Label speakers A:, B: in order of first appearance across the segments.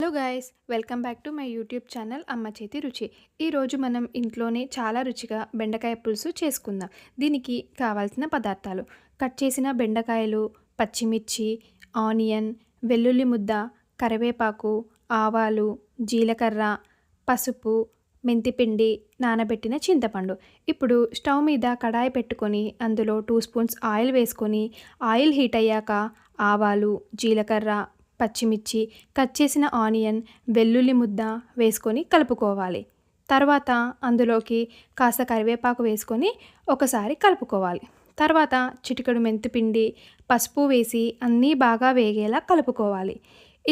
A: Hello guys, welcome back to my YouTube channel అమ్మ చేతి రుచి. ఈరోజు మనం ఇంట్లోనే చాలా రుచిగా బెండకాయ పులుసు చేసుకుందాం. దీనికి కావాల్సిన పదార్థాలు: కట్ చేసిన బెండకాయలు, పచ్చిమిర్చి, ఆనియన్, వెల్లుల్లి ముద్ద, కరివేపాకు, ఆవాలు, జీలకర్ర, పసుపు, మెంతిపిండి, నానబెట్టిన చింతపండు. ఇప్పుడు స్టవ్ మీద కడాయి పెట్టుకొని అందులో 2 స్పూన్స్ ఆయిల్ వేసుకొని, ఆయిల్ హీట్ అయ్యాక ఆవాలు, జీలకర్ర, పచ్చిమిర్చి, కట్ చేసిన ఆనియన్, వెల్లుల్లి ముద్ద వేసుకొని కలుపుకోవాలి. తర్వాత అందులోకి కాస్త కరివేపాకు వేసుకొని ఒకసారి కలుపుకోవాలి. తర్వాత చిటికెడు మెంతిపిండి, పసుపు వేసి అన్నీ బాగా వేగేలా కలుపుకోవాలి.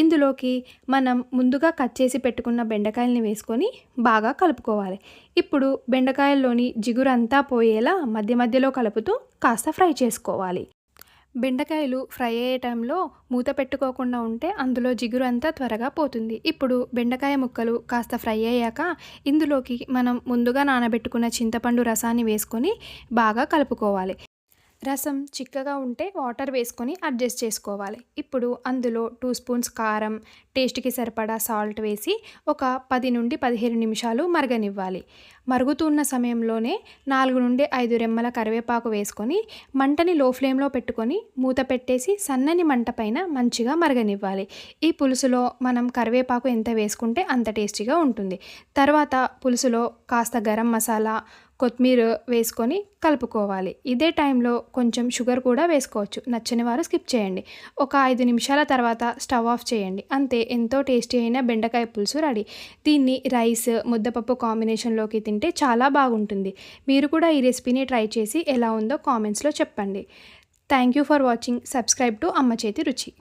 A: ఇందులోకి మనం ముందుగా కట్ చేసి పెట్టుకున్న బెండకాయల్ని వేసుకొని బాగా కలుపుకోవాలి. ఇప్పుడు బెండకాయల్లోని జిగురంతా పోయేలా మధ్య మధ్యలో కలుపుతూ కాస్త ఫ్రై చేసుకోవాలి. బెండకాయలు ఫ్రై అయ్యే టైంలో మూత పెట్టుకోకుండా ఉంటే అందులో జిగురు అంతా త్వరగా పోతుంది. ఇప్పుడు బెండకాయ ముక్కలు కాస్త ఫ్రై అయ్యాక ఇందులోకి మనం ముందుగా నానబెట్టుకున్న చింతపండు రసాన్ని వేసుకొని బాగా కలుపుకోవాలి. రసం చిక్కగా ఉంటే వాటర్ వేసుకొని అడ్జస్ట్ చేసుకోవాలి. ఇప్పుడు అందులో 2 స్పూన్స్ కారం, టేస్ట్కి సరిపడా సాల్ట్ వేసి ఒక 10 నుండి 15 నిమిషాలు మరగనివ్వాలి. మరుగుతున్న సమయంలోనే 4 నుండి 5 రెమ్మల కరివేపాకు వేసుకొని మంటని లో ఫ్లేమ్లో పెట్టుకొని మూత పెట్టేసి సన్నని మంట పైన మంచిగా మరగనివ్వాలి. ఈ పులుసులో మనం కరివేపాకు ఎంత వేసుకుంటే అంత టేస్టీగా ఉంటుంది. తర్వాత పులుసులో కాస్త గరం మసాలా, కొత్తిమీర వేసుకొని కలుపుకోవాలి. ఇదే టైంలో కొంచెం షుగర్ కూడా వేసుకోవచ్చు. నచ్చని వారు స్కిప్ చేయండి. ఒక 5 నిమిషాల తర్వాత స్టవ్ ఆఫ్ చేయండి. అంతే, ఎంతో టేస్టీ అయిన బెండకాయ పులుసు రెడీ. దీన్ని రైస్, ముద్దపప్పు కాంబినేషన్లోకి తింటే చాలా బాగుంటుంది. మీరు కూడా ఈ రెసిపీని ట్రై చేసి ఎలా ఉందో కామెంట్స్లో చెప్పండి. Thank you for watching. Subscribe to అమ్మ చేతి రుచి.